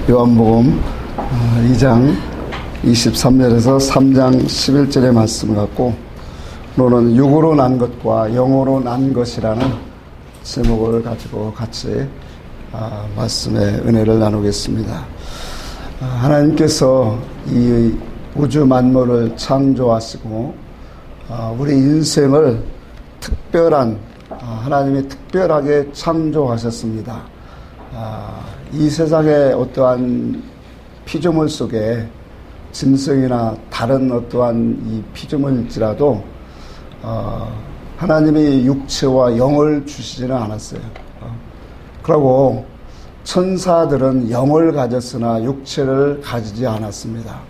요한복음 2장 23절에서 3장 11절의 말씀 갖고 오늘은 육으로 난 것과 영으로 난 것이라는 제목을 가지고 같이 말씀의 은혜를 나누겠습니다. 하나님께서 이 우주 만물을 창조하시고 우리 인생을 하나님이 특별하게 창조하셨습니다. 이 세상의 어떠한 피조물 속에 짐승이나 다른 어떠한 이 피조물일지라도 하나님이 육체와 영을 주시지는 않았어요. 그리고 천사들은 영을 가졌으나 육체를 가지지 않았습니다.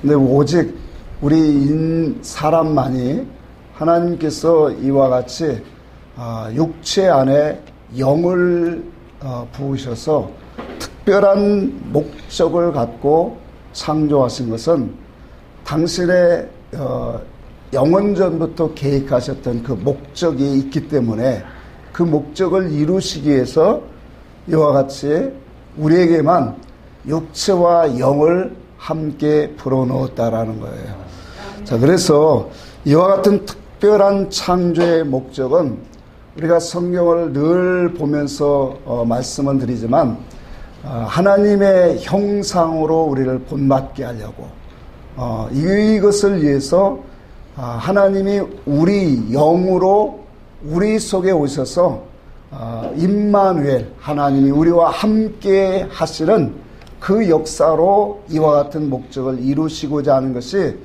근데 오직 우리 사람만이 하나님께서 이와 같이 육체 안에 영을 부으셔서 특별한 목적을 갖고 창조하신 것은 당신의 영원전부터 계획하셨던 그 목적이 있기 때문에 그 목적을 이루시기 위해서 이와 같이 우리에게만 육체와 영을 함께 불어넣었다라는 거예요. 자, 그래서 이와 같은 특별한 창조의 목적은 우리가 성경을 늘 보면서 말씀을 드리지만 하나님의 형상으로 우리를 본받게 하려고 이것을 위해서 하나님이 우리 영으로 우리 속에 오셔서 임마누엘 하나님이 우리와 함께 하시는 그 역사로 이와 같은 목적을 이루시고자 하는 것이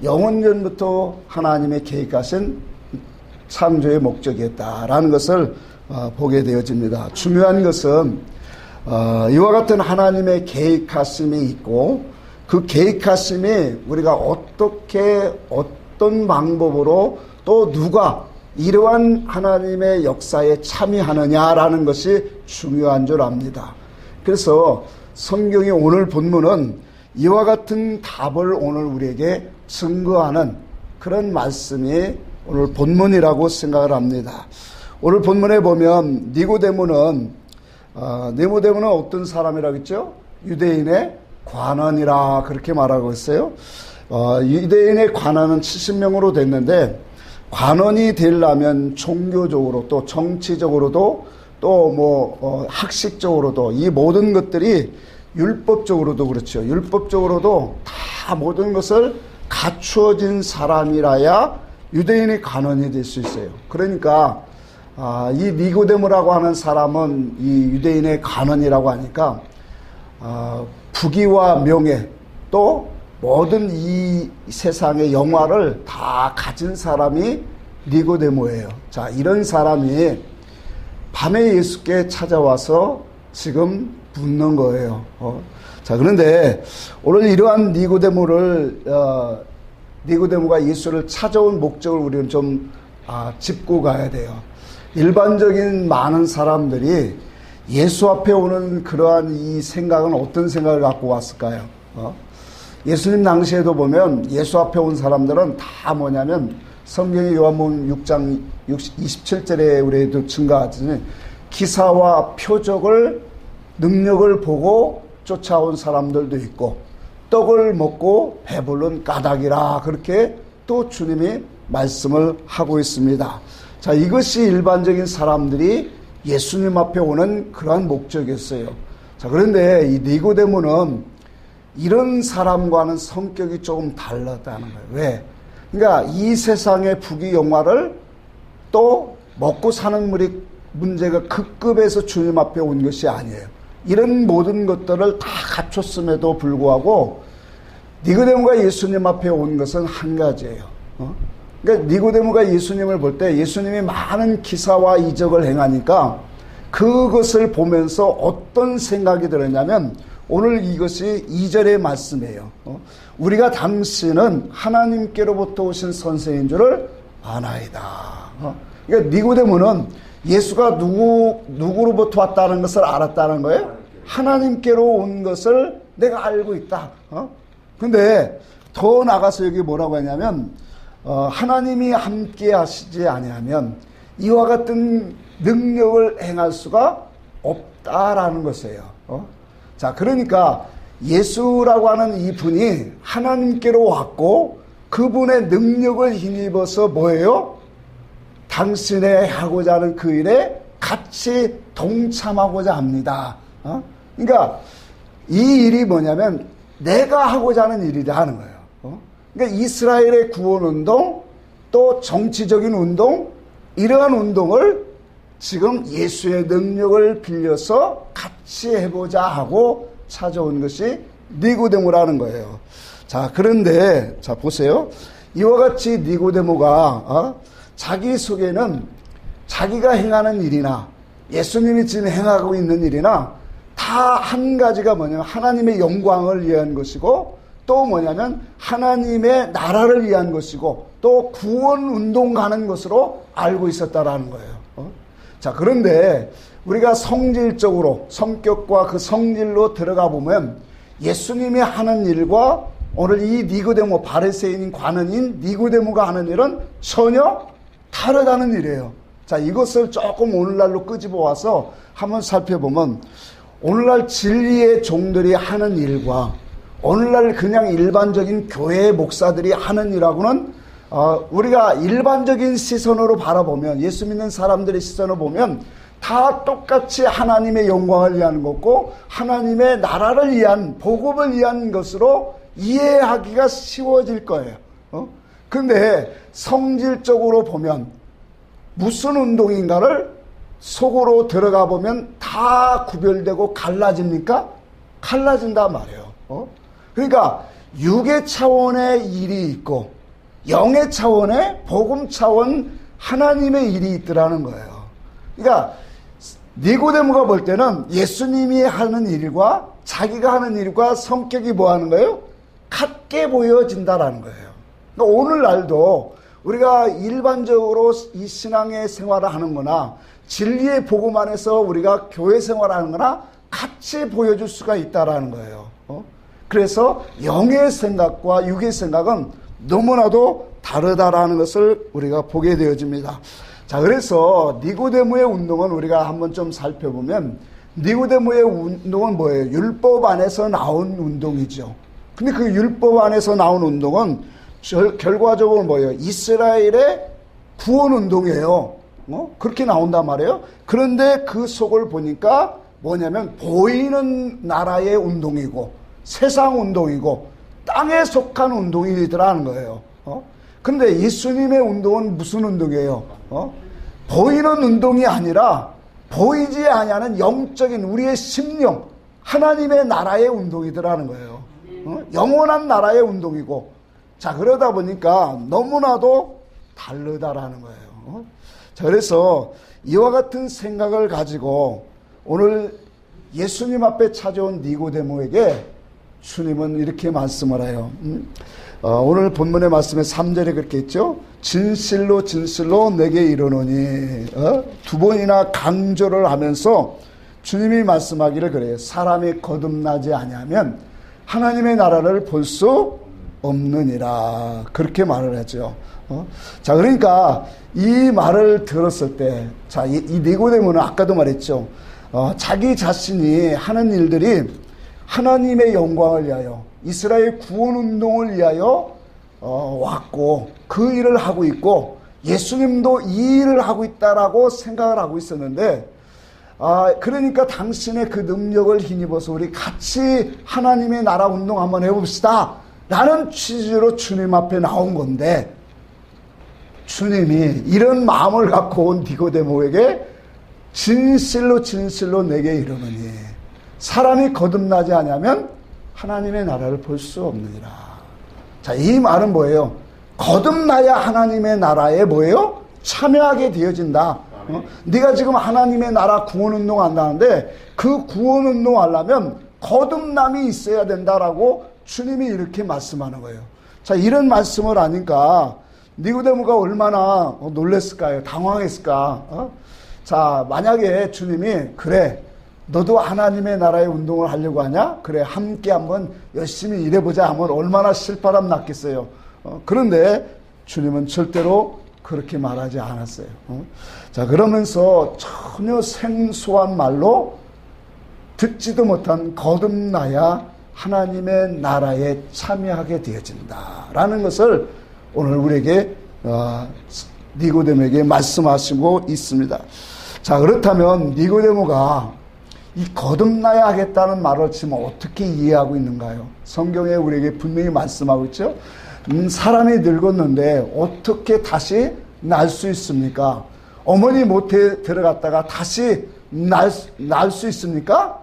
영원전부터 하나님의 계획하신 창조의 목적이었다라는 것을 보게 되어집니다. 중요한 것은 이와 같은 하나님의 계획하심이 있고 그 계획하심이 우리가 어떤 방법으로 또 누가 이러한 하나님의 역사에 참여하느냐라는 것이 중요한 줄 압니다. 그래서 성경의 오늘 본문은 이와 같은 답을 오늘 우리에게 증거하는 그런 말씀이 오늘 본문이라고 생각을 합니다. 오늘 본문에 보면 니고데모는 어떤 사람이라고 했죠? 유대인의 관원이라 그렇게 말하고 있어요. 유대인의 관원은 70명으로 됐는데 관원이 되려면 종교적으로 또 정치적으로도 또 학식적으로도 이 모든 것들이 율법적으로도 그렇죠. 율법적으로도 다 모든 것을 갖추어진 사람이라야 유대인의 관원이 될 수 있어요. 그러니까 이 니고데모라고 하는 사람은 이 유대인의 관원이라고 하니까 부귀와 명예 또 모든 이 세상의 영화를 다 가진 사람이 니고데모예요. 자, 이런 사람이 밤에 예수께 찾아와서 지금 묻는 거예요. 자, 그런데 오늘 이러한 니고데모가 예수를 찾아온 목적을 우리는 좀 짚고 가야 돼요. 일반적인 많은 사람들이 예수 앞에 오는 그러한 이 생각은 어떤 생각을 갖고 왔을까요? 예수님 당시에도 보면 예수 앞에 온 사람들은 다 뭐냐면 성경의 요한복음 6장 27절에 우리도 증가하듯이 기사와 표적을 능력을 보고 쫓아온 사람들도 있고 떡을 먹고 배부른 까닭이라 그렇게 또 주님이 말씀을 하고 있습니다. 자, 이것이 일반적인 사람들이 예수님 앞에 오는 그러한 목적이었어요. 자, 그런데 이 니고데모는 이런 사람과는 성격이 조금 달랐다는 거예요. 왜? 그러니까 이 세상의 부귀 영화를 또 먹고 사는 문제가 급급해서 주님 앞에 온 것이 아니에요. 이런 모든 것들을 다 갖췄음에도 불구하고 니고데모가 예수님 앞에 온 것은 한 가지예요. 그러니까 니고데모가 예수님을 볼 때 예수님이 많은 기사와 이적을 행하니까 그것을 보면서 어떤 생각이 들었냐면 오늘 이것이 2절의 말씀이에요. 우리가 당신은 하나님께로부터 오신 선생인 줄을 아나이다. 그러니까 니고데모는 예수가 누구로부터 왔다는 것을 알았다는 거예요. 하나님께로 온 것을 내가 알고 있다. 근데 더 나가서 여기 뭐라고 하냐면 하나님이 함께 하시지 아니하면 이와 같은 능력을 행할 수가 있다라는 것이에요. 자, 그러니까 예수라고 하는 이 분이 하나님께로 왔고 그분의 능력을 힘입어서 뭐예요? 당신의 하고자 하는 그 일에 같이 동참하고자 합니다. 그러니까 이 일이 뭐냐면 내가 하고자 하는 일이라 하는 거예요. 그러니까 이스라엘의 구원운동, 또 정치적인 운동, 이러한 운동을 지금 예수의 능력을 빌려서 같이 해보자 하고 찾아온 것이 니고데모라는 거예요. 자, 그런데 자 보세요. 이와 같이 니고데모가 자기 속에는 자기가 행하는 일이나 예수님이 지금 행하고 있는 일이나 다 한 가지가 뭐냐면 하나님의 영광을 위한 것이고 또 뭐냐면 하나님의 나라를 위한 것이고 또 구원 운동 가는 것으로 알고 있었다라는 거예요. 자, 그런데 우리가 성질적으로 성격과 그 성질로 들어가 보면 예수님이 하는 일과 오늘 이 니고데모 바리새인 관원인 니고데모가 하는 일은 전혀 다르다는 일이에요. 자, 이것을 조금 오늘날로 끄집어 와서 한번 살펴보면 오늘날 진리의 종들이 하는 일과 오늘날 그냥 일반적인 교회 목사들이 하는 일하고는 우리가 일반적인 시선으로 바라보면 예수 믿는 사람들의 시선으로 보면 다 똑같이 하나님의 영광을 위한 것고 하나님의 나라를 위한 복음을 위한 것으로 이해하기가 쉬워질 거예요. 근데 성질적으로 보면 무슨 운동인가를 속으로 들어가 보면 다 구별되고 갈라집니까? 갈라진단 말이에요. 그러니까 육의 차원의 일이 있고 영의 차원의 복음 차원 하나님의 일이 있더라는 거예요. 그러니까 니고데모가 볼 때는 예수님이 하는 일과 자기가 하는 일과 성격이 뭐 하는 거예요? 같게 보여진다라는 거예요. 그러니까 오늘날도 우리가 일반적으로 이 신앙의 생활을 하는 거나 진리의 복음 안에서 우리가 교회 생활을 하는 거나 같이 보여줄 수가 있다라는 거예요. 그래서 영의 생각과 육의 생각은 너무나도 다르다라는 것을 우리가 보게 되어집니다. 자, 그래서 니고데모의 운동은 우리가 한번 좀 살펴보면 니고데모의 운동은 뭐예요? 율법 안에서 나온 운동이죠. 근데 그 율법 안에서 나온 운동은 결과적으로 뭐예요? 이스라엘의 구원 운동이에요. 그렇게 나온단 말이에요. 그런데 그 속을 보니까 뭐냐면 보이는 나라의 운동이고 세상 운동이고 땅에 속한 운동이더라는 거예요. 근데 예수님의 운동은 무슨 운동이에요? 보이는 운동이 아니라 보이지 아니하는 영적인 우리의 심령, 하나님의 나라의 운동이더라는 거예요. 영원한 나라의 운동이고, 자, 그러다 보니까 너무나도 다르다라는 거예요. 자, 그래서 이와 같은 생각을 가지고 오늘 예수님 앞에 찾아온 니고데모에게 주님은 이렇게 말씀을 해요. 오늘 본문의 말씀에 3절에 그렇게 있죠. 진실로 진실로 내게 이르노니, 두 번이나 강조를 하면서 주님이 말씀하기를 그래요. 사람이 거듭나지 아니하면 하나님의 나라를 볼 수 없느니라. 그렇게 말을 하죠. 자, 그러니까 이 말을 들었을 때, 자, 이 니고데모는 아까도 말했죠. 자기 자신이 하는 일들이 하나님의 영광을 위하여 이스라엘 구원 운동을 위하여 왔고 그 일을 하고 있고 예수님도 이 일을 하고 있다라고 생각을 하고 있었는데, 그러니까 당신의 그 능력을 힘입어서 우리 같이 하나님의 나라 운동 한번 해봅시다 라는 취지로 주님 앞에 나온 건데, 주님이 이런 마음을 갖고 온 니고데모에게 진실로 진실로 내게 이르노니 사람이 거듭나지 않으면 하나님의 나라를 볼 수 없느니라. 자, 이 말은 뭐예요? 거듭나야 하나님의 나라에 뭐예요? 참여하게 되어진다. 네가 지금 하나님의 나라 구원운동 한다는데 그 구원운동 하려면 거듭남이 있어야 된다라고 주님이 이렇게 말씀하는 거예요. 자, 이런 말씀을 하니까 니고데모가 얼마나 놀랬을까요? 당황했을까? 자, 만약에 주님이 그래, 너도 하나님의 나라의 운동을 하려고 하냐? 그래, 함께 한번 열심히 일해보자 하면 얼마나 실바람 났겠어요. 그런데 주님은 절대로 그렇게 말하지 않았어요. 자, 그러면서 전혀 생소한 말로 듣지도 못한 거듭나야 하나님의 나라에 참여하게 되어진다라는 것을 오늘 우리에게 니고데모에게 말씀하시고 있습니다. 자, 그렇다면 니고데모가 이 거듭나야 하겠다는 말을 지금 어떻게 이해하고 있는가요? 성경에 우리에게 분명히 말씀하고 있죠. 사람이 늙었는데 어떻게 다시 날 수 있습니까? 어머니 못에 들어갔다가 다시 날 수 있습니까?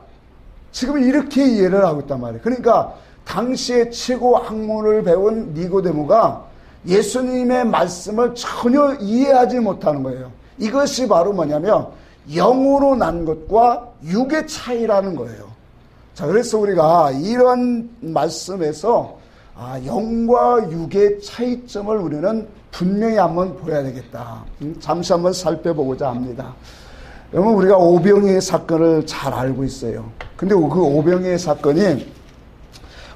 지금 이렇게 이해를 하고 있단 말이에요. 그러니까 당시에 최고 학문을 배운 니고데모가 예수님의 말씀을 전혀 이해하지 못하는 거예요. 이것이 바로 뭐냐면 영으로 난 것과 육의 차이라는 거예요. 자, 그래서 우리가 이런 말씀에서 영과 육의 차이점을 우리는 분명히 한번 보여야 되겠다. 잠시 한번 살펴보고자 합니다. 여러분, 우리가 오병이의 사건을 잘 알고 있어요. 근데 그 오병이의 사건이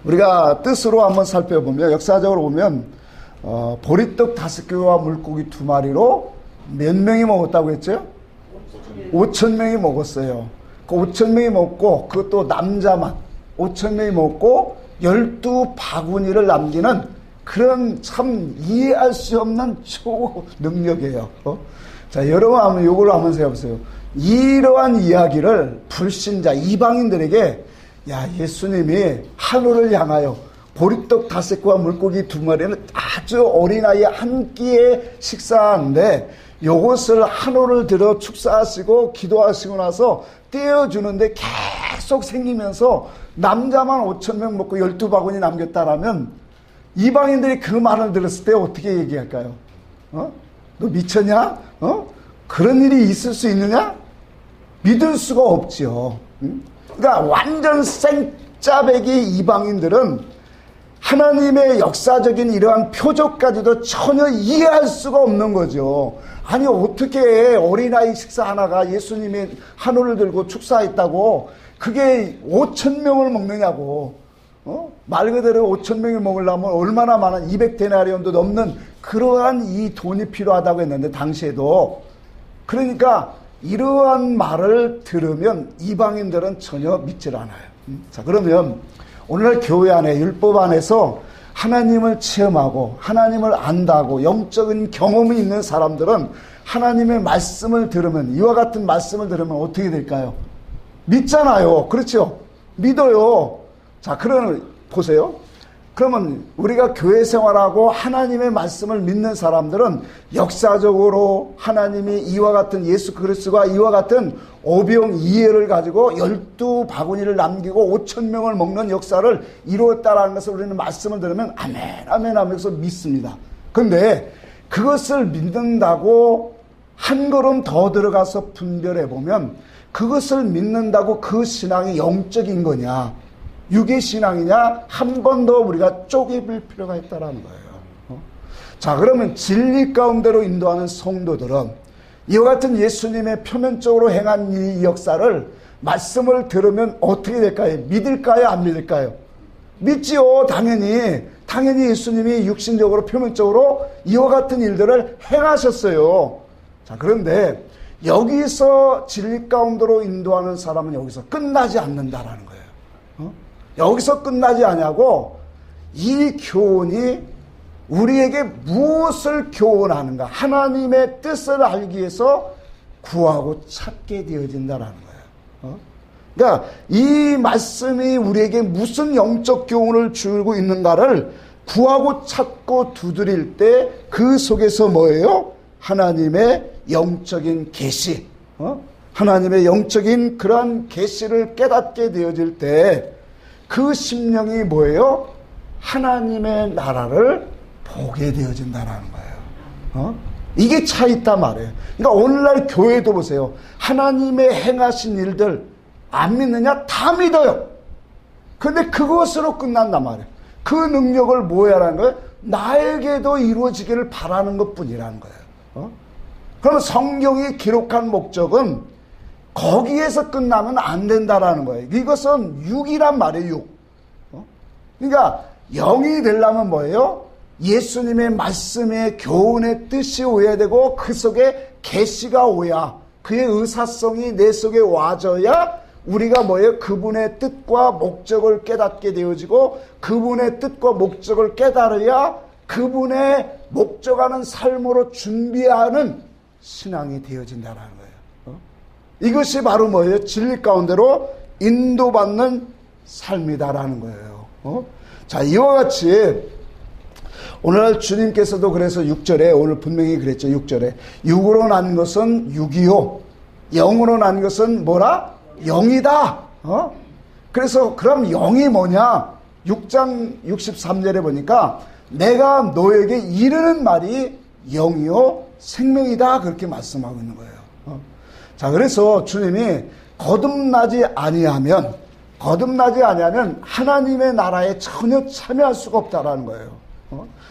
우리가 뜻으로 한번 살펴보면, 역사적으로 보면 보리떡 5개와 물고기 2마리로 몇 명이 먹었다고 했죠? 5,000명이 먹었어요. 그 5,000명이 먹고, 그것도 남자만 5,000명이 먹고 12바구니를 남기는 그런 참 이해할 수 없는 초능력이에요. 자, 여러분 한번 이걸 한번 생각해보세요. 이러한 이야기를 불신자 이방인들에게, 야, 예수님이 하늘을 향하여 보리떡 5개와 물고기 2마리는 아주 어린아이 한 끼에 식사하는데 요것을 하늘을 들어 축사하시고 기도하시고 나서 떼어주는데 계속 생기면서 남자만 5,000명 먹고 12바구니 남겼다라면 이방인들이 그 말을 들었을 때 어떻게 얘기할까요? 너 미쳤냐? 그런 일이 있을 수 있느냐? 믿을 수가 없죠. 그러니까 완전 생짜배기 이방인들은 하나님의 역사적인 이러한 표적까지도 전혀 이해할 수가 없는 거죠. 아니, 어떻게 어린아이 식사 하나가 예수님이 한우를 들고 축사했다고 그게 5,000명을 먹느냐고. 말 그대로 5,000명을 먹으려면 얼마나 많은 200데나리온도 넘는 그러한 이 돈이 필요하다고 했는데, 당시에도. 그러니까 이러한 말을 들으면 이방인들은 전혀 믿질 않아요. 자, 그러면 오늘날 교회 안에, 율법 안에서 하나님을 체험하고 하나님을 안다고 영적인 경험이 있는 사람들은 하나님의 말씀을 들으면, 이와 같은 말씀을 들으면 어떻게 될까요? 믿잖아요. 그렇죠? 믿어요. 자, 그러면 보세요. 그러면 우리가 교회 생활하고 하나님의 말씀을 믿는 사람들은 역사적으로 하나님이 이와 같은 예수 그리스도가 이와 같은 오병이어를 가지고 12바구니를 남기고 5,000명을 먹는 역사를 이루었다라는 것을 우리는 말씀을 들으면 아멘 아멘 하면서 믿습니다. 그런데 그것을 믿는다고 한 걸음 더 들어가서 분별해 보면, 그것을 믿는다고 그 신앙이 영적인 거냐 육의 신앙이냐, 한 번 더 우리가 쪼개볼 필요가 있다는 거예요. 자, 그러면 진리 가운데로 인도하는 성도들은 이와 같은 예수님의 표면적으로 행한 이 역사를 말씀을 들으면 어떻게 될까요? 믿을까요? 안 믿을까요? 믿지요. 당연히 예수님이 육신적으로 표면적으로 이와 같은 일들을 행하셨어요. 자, 그런데 여기서 진리 가운데로 인도하는 사람은 여기서 끝나지 않는다라는 거예요. 여기서 끝나지 않냐고, 이 교훈이 우리에게 무엇을 교훈하는가, 하나님의 뜻을 알기 위해서 구하고 찾게 되어진다라는 거예요. 그러니까 이 말씀이 우리에게 무슨 영적 교훈을 주고 있는가를 구하고 찾고 두드릴 때 그 속에서 뭐예요? 하나님의 영적인 계시, 하나님의 영적인 그러한 계시를 깨닫게 되어질 때 그 심령이 뭐예요? 하나님의 나라를 보게 되어진다는 거예요. 이게 차이 있단 말이에요. 그러니까 오늘날 교회도 보세요. 하나님의 행하신 일들 안 믿느냐? 다 믿어요. 그런데 그것으로 끝난단 말이에요. 그 능력을 뭐 해라는 거예요? 나에게도 이루어지기를 바라는 것뿐이라는 거예요. 그럼 성경이 기록한 목적은 거기에서 끝나면 안 된다라는 거예요. 이것은 육이란 말이에요, 육. 그러니까 영이 되려면 뭐예요? 예수님의 말씀의 교훈의 뜻이 오야 되고 그 속에 계시가 오야, 그의 의사성이 내 속에 와져야 우리가 뭐예요? 그분의 뜻과 목적을 깨닫게 되어지고 그분의 뜻과 목적을 깨달아야 그분의 목적하는 삶으로 준비하는 신앙이 되어진다는 거예요. 이것이 바로 뭐예요? 진리 가운데로 인도받는 삶이다라는 거예요. 자, 이와 같이 오늘 주님께서도 그래서 6절에 오늘 분명히 그랬죠. 6절에 육으로 난 것은 육이요 영으로 난 것은 뭐라? 영이다. 그래서 그럼 영이 뭐냐? 6장 63절에 보니까 내가 너에게 이르는 말이 영이요 생명이다 그렇게 말씀하고 있는 거예요. 자, 그래서 주님이 거듭나지 아니하면 하나님의 나라에 전혀 참여할 수가 없다라는 거예요.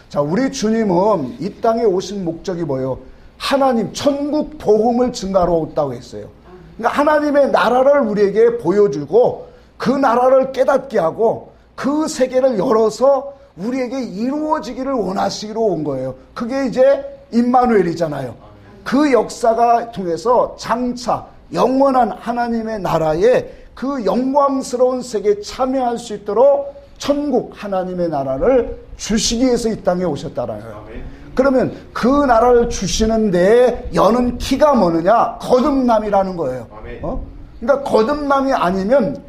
자, 우리 주님은 이 땅에 오신 목적이 뭐예요? 하나님 천국 복음을 증가로 왔다고 했어요. 그러니까 하나님의 나라를 우리에게 보여주고 그 나라를 깨닫게 하고 그 세계를 열어서 우리에게 이루어지기를 원하시기로 온 거예요. 그게 이제 임마누엘이잖아요. 그 역사가 통해서 장차 영원한 하나님의 나라에 그 영광스러운 세계에 참여할 수 있도록 천국 하나님의 나라를 주시기 위해서 이 땅에 오셨다라는 거예요. 그러면 그 나라를 주시는 데에 여는 키가 뭐느냐? 거듭남이라는 거예요. 그러니까 거듭남이 아니면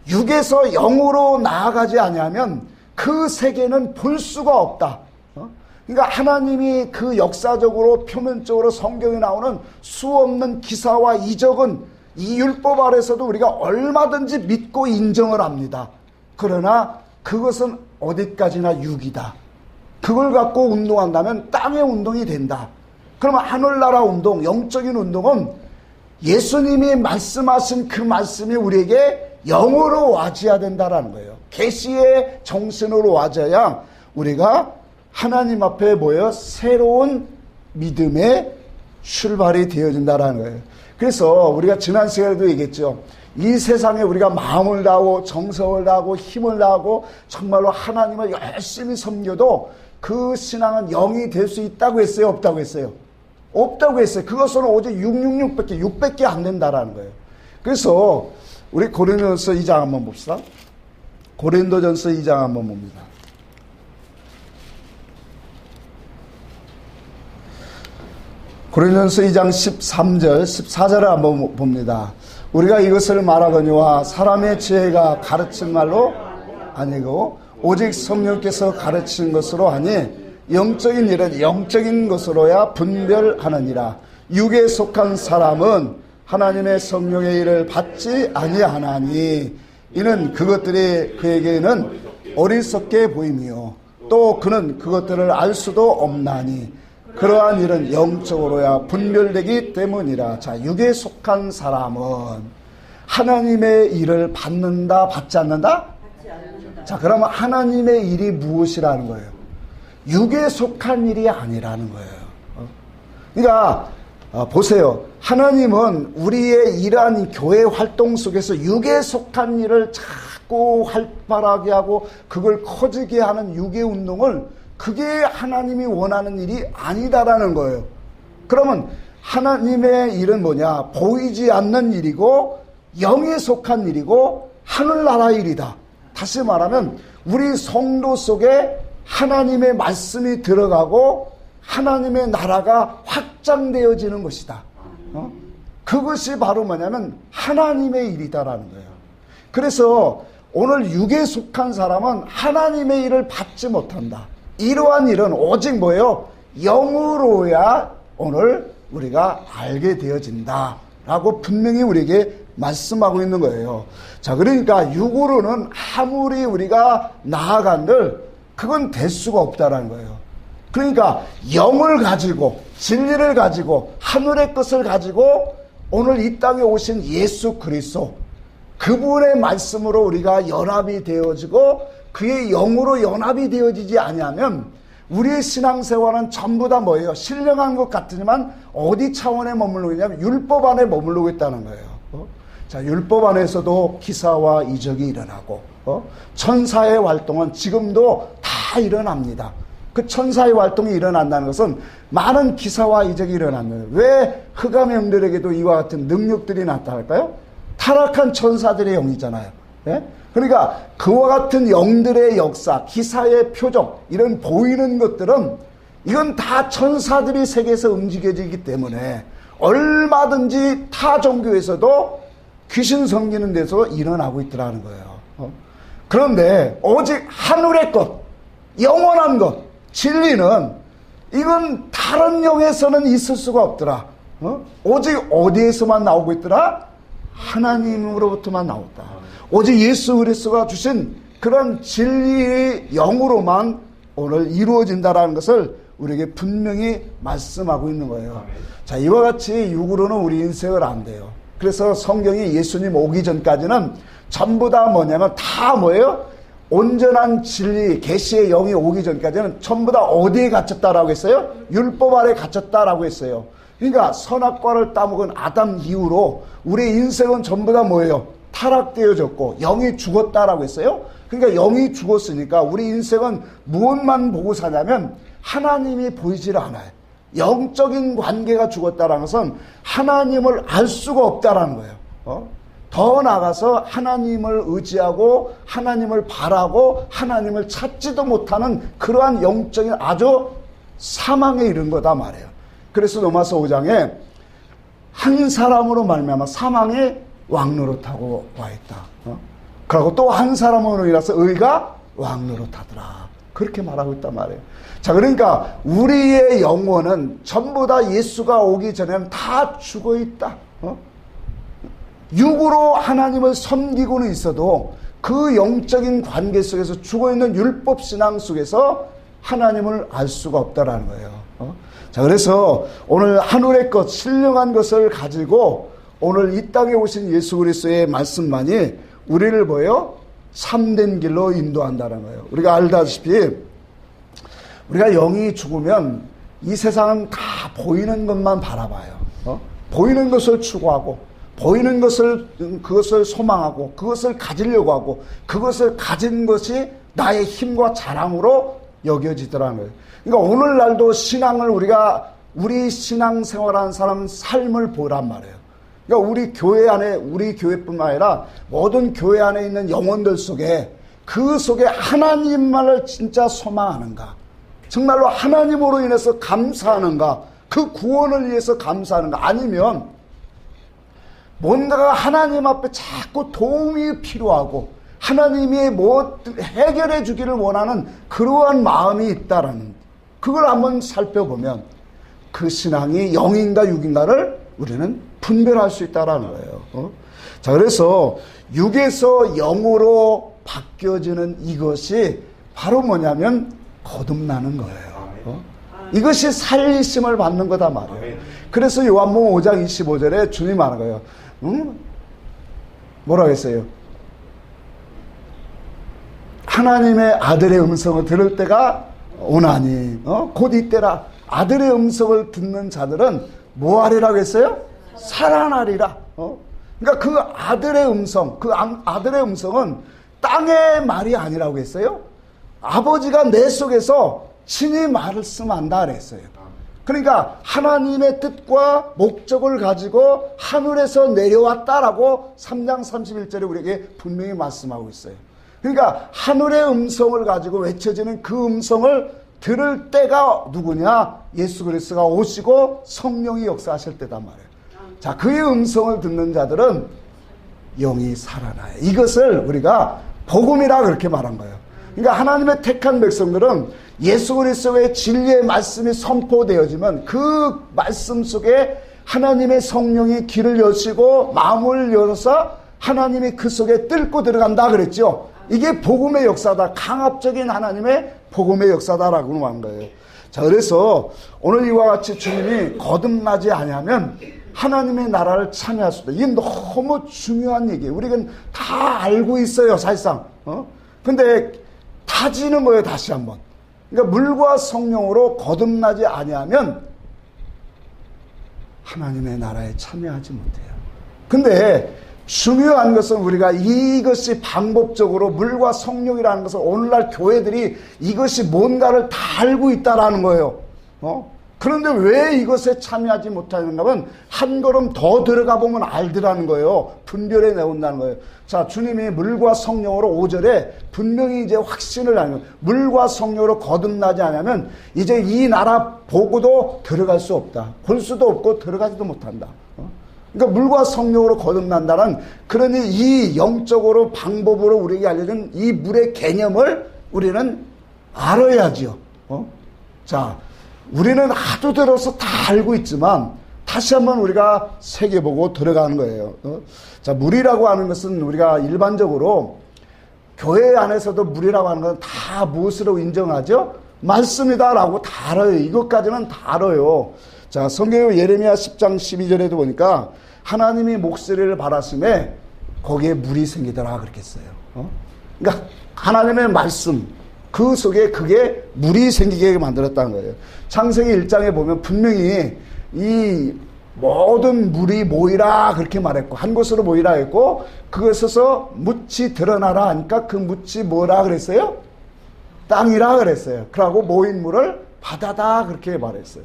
육에서 영으로 나아가지 아니하면 그 세계는 볼 수가 없다. 그러니까 하나님이 그 역사적으로 표면적으로 성경에 나오는 수없는 기사와 이적은 이 율법 아래서도 우리가 얼마든지 믿고 인정을 합니다. 그러나 그것은 어디까지나 육이다. 그걸 갖고 운동한다면 땅의 운동이 된다. 그러면 하늘나라 운동, 영적인 운동은 예수님이 말씀하신 그 말씀이 우리에게 영으로 와져야 된다라는 거예요. 계시의 정신으로 와져야 우리가 하나님 앞에 모여 새로운 믿음의 출발이 되어진다라는 거예요. 그래서 우리가 지난 시간에도 얘기했죠. 이 세상에 우리가 마음을 다하고 정성을 다하고 힘을 다하고 정말로 하나님을 열심히 섬겨도 그 신앙은 영이 될 수 있다고 했어요? 없다고 했어요? 없다고 했어요. 그것은 오직 666밖에 안 된다라는 거예요. 그래서 우리 고린도전서 2장 한번 봅시다. 고린도전서 2장 한번 봅니다. 고린도전서 2장 13절 14절을 한번 봅니다. 우리가 이것을 말하거니와 사람의 지혜가 가르친 말로 아니고 오직 성령께서 가르치는 것으로 하니 영적인 일은 영적인 것으로야 분별하느니라. 육에 속한 사람은 하나님의 성령의 일을 받지 아니하나니 이는 그것들이 그에게는 어리석게 보임이요 또 그는 그것들을 알 수도 없나니 그러한 일은 영적으로야 분별되기 때문이라. 자, 육에 속한 사람은 하나님의 일을 받는다, 받지 않는다? 받지 않는다. 자, 그러면 하나님의 일이 무엇이라는 거예요? 육에 속한 일이 아니라는 거예요. 그러니까 보세요. 하나님은 우리의 이러한 교회 활동 속에서 육에 속한 일을 자꾸 활발하게 하고 그걸 커지게 하는 육의 운동을 그게 하나님이 원하는 일이 아니다라는 거예요. 그러면 하나님의 일은 뭐냐? 보이지 않는 일이고 영에 속한 일이고 하늘나라 일이다. 다시 말하면 우리 성도 속에 하나님의 말씀이 들어가고 하나님의 나라가 확장되어지는 것이다. 그것이 바로 뭐냐면 하나님의 일이다라는 거예요. 그래서 오늘 육에 속한 사람은 하나님의 일을 받지 못한다. 이러한 일은 오직 뭐예요? 영으로야 오늘 우리가 알게 되어진다 라고 분명히 우리에게 말씀하고 있는 거예요. 자, 그러니까 육으로는 아무리 우리가 나아간들 그건 될 수가 없다라는 거예요. 그러니까 영을 가지고 진리를 가지고 하늘의 것을 가지고 오늘 이 땅에 오신 예수 그리스도 그분의 말씀으로 우리가 연합이 되어지고 그의 영으로 연합이 되어지지 아니하면 우리의 신앙생활은 전부 다 뭐예요? 신령한 것 같지만 어디 차원에 머물르고 있냐면 율법 안에 머물르고 있다는 거예요. 자, 율법 안에서도 기사와 이적이 일어나고 천사의 활동은 지금도 다 일어납니다. 그 천사의 활동이 일어난다는 것은 많은 기사와 이적이 일어납니다. 왜 흑암 영들에게도 이와 같은 능력들이 나타날까요? 타락한 천사들의 영이잖아요. 예? 그러니까 그와 같은 영들의 역사, 기사의 표적, 이런 보이는 것들은 이건 다 천사들이 세계에서 움직여지기 때문에 얼마든지 타 종교에서도 귀신 섬기는 데서 일어나고 있더라는 거예요. 그런데 오직 하늘의 것, 영원한 것, 진리는 이건 다른 영에서는 있을 수가 없더라. 오직 어디에서만 나오고 있더라? 하나님으로부터만 나왔다. 오직 예수 그리스도가 주신 그런 진리의 영으로만 오늘 이루어진다라는 것을 우리에게 분명히 말씀하고 있는 거예요. 자, 이와 같이 육으로는 우리 인생을 안 돼요. 그래서 성경이 예수님 오기 전까지는 전부 다 뭐냐면 다 뭐예요? 온전한 진리, 계시의 영이 오기 전까지는 전부 다 어디에 갇혔다라고 했어요? 율법 아래 갇혔다라고 했어요. 그러니까 선악과를 따먹은 아담 이후로 우리 인생은 전부 다 뭐예요? 타락되어졌고 영이 죽었다라고 했어요. 그러니까 영이 죽었으니까 우리 인생은 무엇만 보고 사냐면 하나님이 보이질 않아요. 영적인 관계가 죽었다라는 것은 하나님을 알 수가 없다라는 거예요. 더 나아가서 하나님을 의지하고 하나님을 바라고 하나님을 찾지도 못하는 그러한 영적인 아주 사망에 이른 거다 말이에요. 그래서 로마서 5장에 한 사람으로 말미암아 사망의 왕노릇하고 와 있다. 그리고 또 한 사람으로 인해서 의가 왕노릇하더라. 그렇게 말하고 있단 말이에요. 자, 그러니까 우리의 영혼은 전부 다 예수가 오기 전에는 다 죽어 있다. 육으로 하나님을 섬기고는 있어도 그 영적인 관계 속에서 죽어있는 율법신앙 속에서 하나님을 알 수가 없다라는 거예요. 자, 그래서 오늘 하늘의 것, 신령한 것을 가지고 오늘 이 땅에 오신 예수 그리스도의 말씀만이 우리를 뭐예요? 참된 길로 인도한다는 거예요. 우리가 알다시피 우리가 영이 죽으면 이 세상은 다 보이는 것만 바라봐요. 보이는 것을 추구하고 보이는 것을, 그것을 소망하고 그것을 가지려고 하고 그것을 가진 것이 나의 힘과 자랑으로 여겨지더라는 거예요. 그러니까 오늘날도 신앙을 우리 신앙생활하는 사람 삶을 보란 말이에요. 그러니까 우리 교회 안에, 우리 교회뿐만 아니라 모든 교회 안에 있는 영혼들 속에 그 속에 하나님만을 진짜 소망하는가? 정말로 하나님으로 인해서 감사하는가? 그 구원을 위해서 감사하는가? 아니면 뭔가가 하나님 앞에 자꾸 도움이 필요하고 하나님이 뭐 해결해 주기를 원하는 그러한 마음이 있다라는, 그걸 한번 살펴보면 그 신앙이 영인가 육인가를 우리는 분별할 수 있다라는 거예요. 자, 그래서 육에서 영으로 바뀌어지는 이것이 바로 뭐냐면 거듭나는 거예요. 이것이 살리심을 받는 거다 말이에요. 그래서 요한복음 5장 25절에 주님이 말한 거예요. 뭐라고 했어요? 하나님의 아들의 음성을 들을 때가 오나니, 곧 이때라. 아들의 음성을 듣는 자들은 뭐 하리라고 했어요? 살아나리라. 그러니까 그 아들의 음성, 그 아들의 음성은 땅의 말이 아니라고 했어요. 아버지가 내 속에서 친히 말씀한다 그랬어요. 그러니까 하나님의 뜻과 목적을 가지고 하늘에서 내려왔다라고 3장 31절에 우리에게 분명히 말씀하고 있어요. 그러니까 하늘의 음성을 가지고 외쳐지는 그 음성을 들을 때가 누구냐? 예수 그리스도가 오시고 성령이 역사하실 때단 말이에요. 자, 그의 음성을 듣는 자들은 영이 살아나요. 이것을 우리가 복음이라 그렇게 말한 거예요. 그러니까 하나님의 택한 백성들은 예수 그리스도의 진리의 말씀이 선포되어지면 그 말씀 속에 하나님의 성령이 길을 여시고 마음을 열어서 하나님이 그 속에 뚫고 들어간다 그랬죠. 이게 복음의 역사다. 강압적인 하나님의 복음의 역사다라고 하는 거예요. 자, 그래서 오늘 이와 같이 주님이 거듭나지 아니하면 하나님의 나라를 참여할 수 있다. 이게 너무 중요한 얘기예요. 우리는 다 알고 있어요, 사실상. 근데 타지는 거예요, 다시 한번. 그러니까 물과 성령으로 거듭나지 아니하면 하나님의 나라에 참여하지 못해요. 근데 중요한 것은 우리가 이것이 방법적으로 물과 성령이라는 것을 오늘날 교회들이 이것이 뭔가를 다 알고 있다라는 거예요. 그런데 왜 이것에 참여하지 못하는가 하면 한 걸음 더 들어가 보면 알더라는 거예요. 분별해 내온다는 거예요. 자, 주님이 물과 성령으로 5절에 분명히 이제 확신을 하는, 물과 성령으로 거듭나지 않으면 이제 이 나라 보고도 들어갈 수 없다. 볼 수도 없고 들어가지도 못한다. 그러니까 물과 성령으로 거듭난다는, 그러니 이 영적으로 방법으로 우리에게 알려준 이 물의 개념을 우리는 알아야지요. 자, 우리는 하도 들어서 다 알고 있지만 다시 한번 우리가 새겨보고 들어가는 거예요. 자, 물이라고 하는 것은 우리가 일반적으로 교회 안에서도 물이라고 하는 건 다 무엇으로 인정하죠? 말씀이다라고 다 알아요. 이것까지는 다 알아요. 자, 성경 예레미야 10장 12절에도 보니까 하나님이 목소리를 발하심에 거기에 물이 생기더라 그렇게 써요. 그러니까 하나님의 말씀, 그 속에 그게 물이 생기게 만들었다는 거예요. 창세기 1장에 보면 분명히 이 모든 물이 모이라 그렇게 말했고, 한 곳으로 모이라 했고, 그것에서 묻이 드러나라 하니까 그 묻이 뭐라 그랬어요? 땅이라 그랬어요. 그러고 모인 물을 바다다 그렇게 말했어요.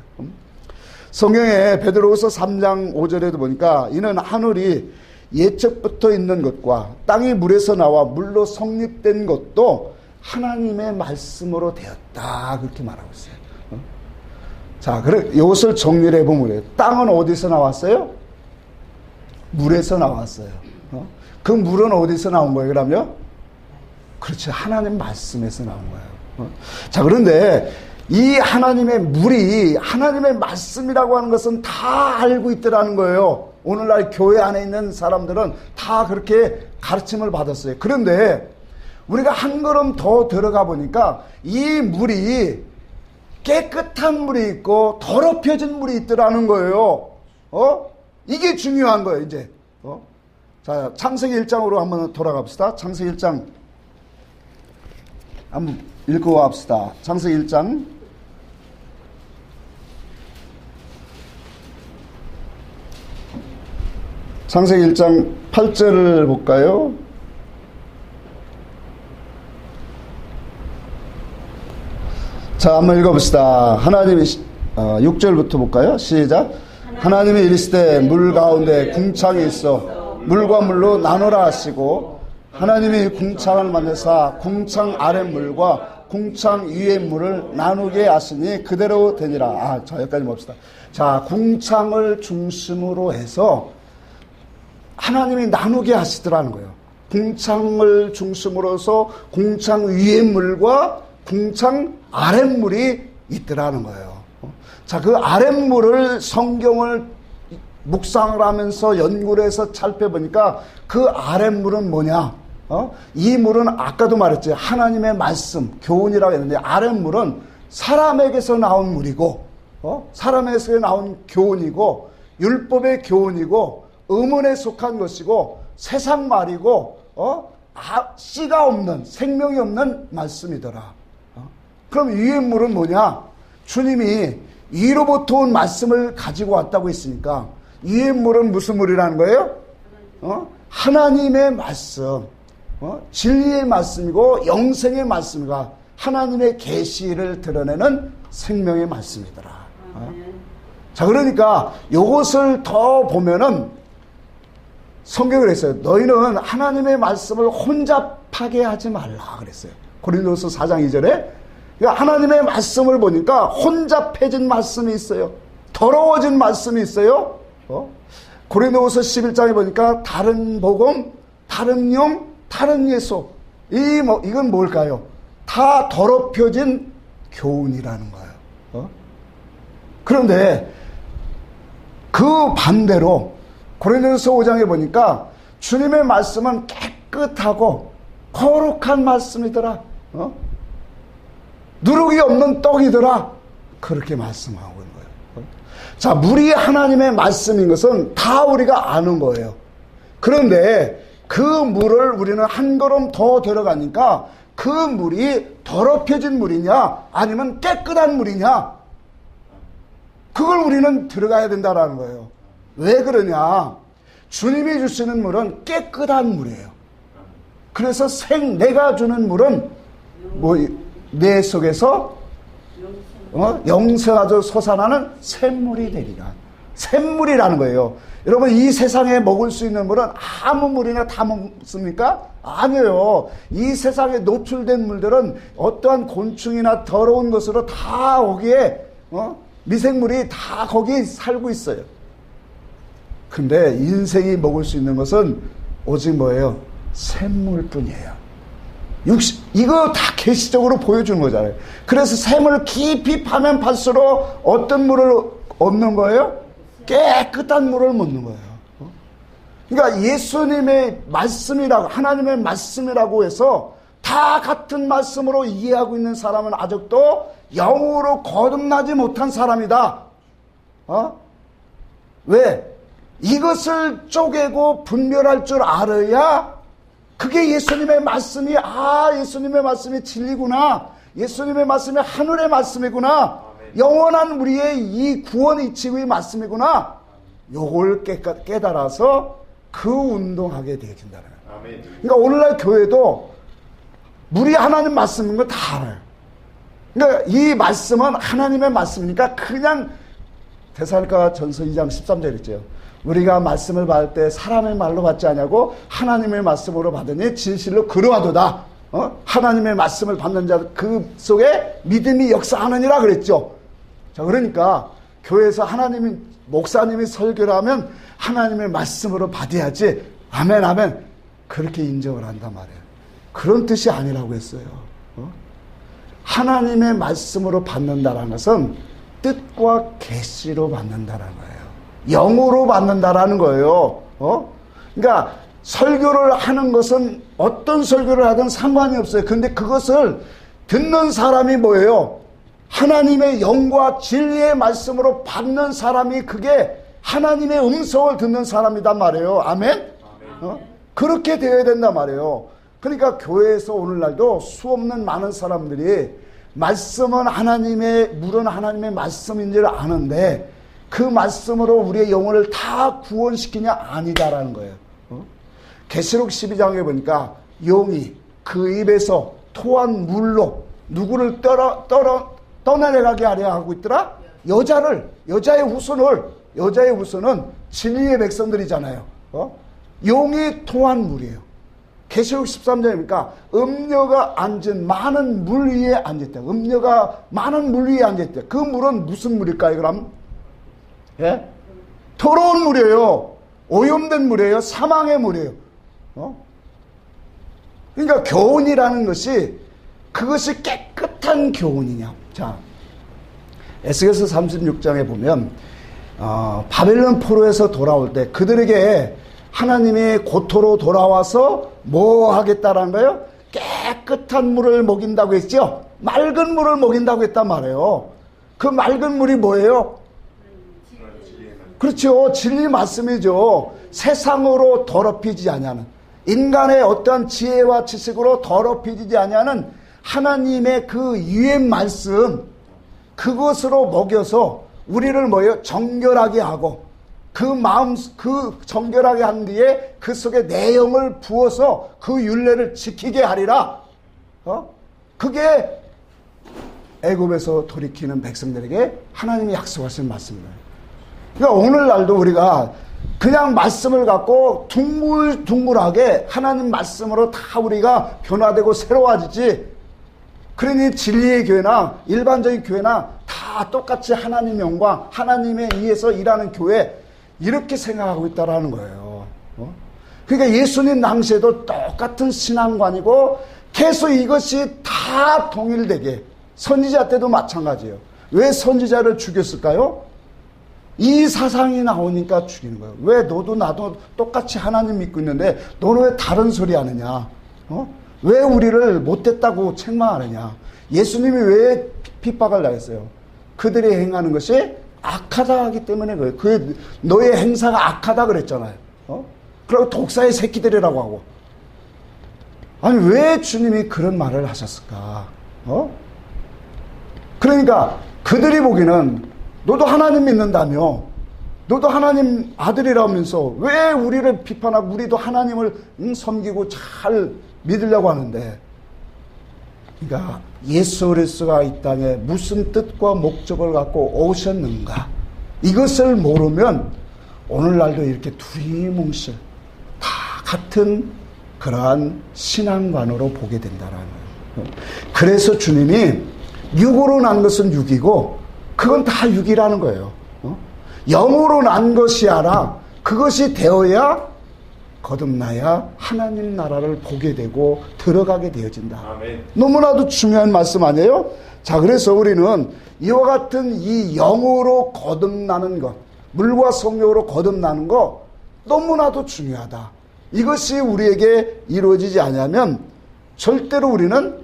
성경에 베드로후서 3장 5절에도 보니까 이는 하늘이 예측부터 있는 것과 땅이 물에서 나와 물로 성립된 것도 하나님의 말씀으로 되었다 그렇게 말하고 있어요. 자, 그래 이것을 정리를 해보면 그래요. 땅은 어디서 나왔어요? 물에서 나왔어요. 그 물은 어디서 나온 거예요? 그러면 그렇죠, 하나님 말씀에서 나온 거예요. 자, 그런데 이 하나님의 물이 하나님의 말씀이라고 하는 것은 다 알고 있더라는 거예요. 오늘날 교회 안에 있는 사람들은 다 그렇게 가르침을 받았어요. 그런데 우리가 한 걸음 더 들어가 보니까 이 물이 깨끗한 물이 있고 더럽혀진 물이 있더라는 거예요. 이게 중요한 거예요, 이제. 자, 창세기 1장으로 한번 돌아가 봅시다. 창세기 1장 한번 읽고 합시다. 창세기 1장. 창세기 1장 8절을 볼까요? 자, 한번 읽어봅시다. 하나님이 6절부터 볼까요? 시작. 하나님이 이르시되 물 가운데 궁창이 있어 물과 물로 나누라 하시고, 하나님이 궁창을 만드사 궁창 아랫물과 궁창 위의 물을 나누게 하시니 그대로 되니라. 자, 여기까지 봅시다. 자, 궁창을 중심으로 해서 하나님이 나누게 하시더라는 거예요. 궁창을 중심으로서 궁창 위의 물과 궁창 아랫물이 있더라는 거예요. 자, 그 아랫물을 성경을 묵상을 하면서 연구를 해서 살펴보니까 그 아랫물은 뭐냐? 이 물은 아까도 말했죠. 하나님의 말씀, 교훈이라고 했는데, 아랫물은 사람에게서 나온 물이고, 사람에게서 나온 교훈이고, 율법의 교훈이고, 의문에 속한 것이고, 세상 말이고, 씨가 없는, 생명이 없는 말씀이더라. 그럼 위의 물은 뭐냐? 주님이 위로부터 온 말씀을 가지고 왔다고 했으니까 위의 물은 무슨 물이라는 거예요? 하나님의 말씀, 진리의 말씀이고 영생의 말씀이가 하나님의 계시를 드러내는 생명의 말씀이더라. 자, 그러니까 이것을 더 보면은 성경을 했어요. 너희는 하나님의 말씀을 혼잡하게 하지 말라 그랬어요. 고린도서 4장 2절에. 그러니까 하나님의 말씀을 보니까 혼잡해진 말씀이 있어요. 더러워진 말씀이 있어요. 고린도후서 11장에 보니까 다른 복음, 다른 영, 다른 예수. 이건 뭘까요? 다 더럽혀진 교훈이라는 거예요. 그런데 그 반대로 고린도서 5장에 보니까 주님의 말씀은 깨끗하고 거룩한 말씀이더라. 누룩이 없는 떡이더라. 그렇게 말씀하고 있는 거예요. 자, 물이 하나님의 말씀인 것은 다 우리가 아는 거예요. 그런데 그 물을 우리는 한 걸음 더 들어가니까 그 물이 더럽혀진 물이냐 아니면 깨끗한 물이냐, 그걸 우리는 들어가야 된다라는 거예요. 왜 그러냐? 주님이 주시는 물은 깨끗한 물이에요. 그래서 내가 주는 물은 내 속에서 영생하여 솟아나는 샘물이 되리라. 샘물이라는 거예요. 여러분, 이 세상에 먹을 수 있는 물은 아무 물이나 다 먹습니까? 아니에요. 이 세상에 노출된 물들은 어떠한 곤충이나 더러운 것으로 다 거기에 미생물이 다 거기 살고 있어요. 근데 인생이 먹을 수 있는 것은 오직 뭐예요? 샘물뿐이에요. 이거 다 계시적으로 보여주는 거잖아요. 그래서 샘을 깊이 파면 팔수록 어떤 물을 얻는 거예요? 깨끗한 물을 먹는 거예요. 그러니까 예수님의 말씀이라고, 하나님의 말씀이라고 해서 다 같은 말씀으로 이해하고 있는 사람은 아직도 영으로 거듭나지 못한 사람이다. 왜? 이것을 쪼개고 분별할 줄 알아야 그게 예수님의 말씀이, 예수님의 말씀이 진리구나. 예수님의 말씀이 하늘의 말씀이구나. 영원한 우리의 이 구원의 지구의 말씀이구나. 요걸 깨달아서 그 운동하게 되어진다는 거예요. 그러니까 오늘날 교회도 우리 하나님 말씀인 거 다 알아요. 그러니까 이 말씀은 하나님의 말씀이니까 그냥 데살로니가 전서 2장 13절 있죠. 우리가 말씀을 받을 때 사람의 말로 받지 않냐고 하나님의 말씀으로 받으니 진실로 그러하도다. 하나님의 말씀을 받는 자 그 속에 믿음이 역사하느니라 그랬죠. 자, 그러니까 교회에서 목사님이 설교를 하면 하나님의 말씀으로 받아야지. 아멘, 아멘. 그렇게 인정을 한단 말이에요. 그런 뜻이 아니라고 했어요. 하나님의 말씀으로 받는다라는 것은 뜻과 계시로 받는다라는 거예요. 영으로 받는다라는 거예요. 그러니까 설교를 하는 것은 어떤 설교를 하든 상관이 없어요. 근데 그것을 듣는 사람이 뭐예요? 하나님의 영과 진리의 말씀으로 받는 사람이 그게 하나님의 음성을 듣는 사람이란 말이에요. 아멘? 그렇게 되어야 된단 말이에요. 그러니까 교회에서 오늘날도 수없는 많은 사람들이 말씀은 물은 하나님의 말씀인 줄 아는데 그 말씀으로 우리의 영혼을 다 구원시키냐? 아니다라는 거예요. 계시록 12장에 보니까 용이 그 입에서 토한 물로 누구를 떠내려가게 하려 하고 있더라? 여자의 후손은 진리의 백성들이잖아요. 용이 토한 물이에요. 계시록 13장이니까 음녀가 앉은 많은 물 위에 앉았다. 음녀가 많은 물 위에 앉았다. 그 물은 무슨 물일까요, 그럼? 예? 더러운 물이에요. 오염된 물이에요. 사망의 물이에요. 그러니까 교훈이라는 것이 그것이 깨끗한 교훈이냐. 자, 에스겔서 36장에 보면 바벨론 포로에서 돌아올 때 그들에게 하나님이 고토로 돌아와서 뭐 하겠다라는 거예요? 깨끗한 물을 먹인다고 했죠. 맑은 물을 먹인다고 했단 말이에요. 그 맑은 물이 뭐예요? 그렇죠. 진리 말씀이죠. 세상으로 더럽히지 아니하는, 인간의 어떠한 지혜와 지식으로 더럽히지 아니하는 하나님의 그 유엔 말씀, 그것으로 먹여서 우리를 뭐예요? 정결하게 하고 그 정결하게 한 뒤에 그 속에 내용을 부어서 그 율례를 지키게 하리라. 그게 애굽에서 돌이키는 백성들에게 하나님이 약속하신 말씀입니다. 그러니까 오늘날도 우리가 그냥 말씀을 갖고 둥글둥글하게 하나님 말씀으로 다 우리가 변화되고 새로워지지, 그러니 진리의 교회나 일반적인 교회나 다 똑같이 하나님 영광, 하나님에 의해서 일하는 교회, 이렇게 생각하고 있다라는 거예요. 그러니까 예수님 당시에도 똑같은 신앙관이고 계속 이것이 다 동일되게, 선지자 때도 마찬가지예요. 왜 선지자를 죽였을까요? 이 사상이 나오니까 죽이는 거예요. 왜 너도 나도 똑같이 하나님 믿고 있는데 너는 왜 다른 소리 하느냐? 왜 우리를 못됐다고 책망하느냐? 예수님이 왜 핍박을 당했어요? 그들이 행하는 것이 악하다 하기 때문에 그래요. 너의 행사가 악하다 그랬잖아요. 그리고 독사의 새끼들이라고 하고. 아니, 왜 주님이 그런 말을 하셨을까? 그러니까 그들이 보기는 너도 하나님 믿는다며, 너도 하나님 아들이라면서 왜 우리를 비판하고 우리도 하나님을 섬기고 잘 믿으려고 하는데, 그러니까 예수 그리스도가 이 땅에 무슨 뜻과 목적을 갖고 오셨는가, 이것을 모르면 오늘날도 이렇게 두리뭉실 다 같은 그러한 신앙관으로 보게 된다라는 거예요. 그래서 주님이 육으로 난 것은 육이고 그건 다 육이라는 거예요. 영으로 난 것이 아니라 그것이 되어야 거듭나야 하나님 나라를 보게 되고 들어가게 되어진다. 아멘. 너무나도 중요한 말씀 아니에요? 자, 그래서 우리는 이와 같은 이 영으로 거듭나는 것, 물과 성령으로 거듭나는 것 너무나도 중요하다. 이것이 우리에게 이루어지지 않으면 절대로 우리는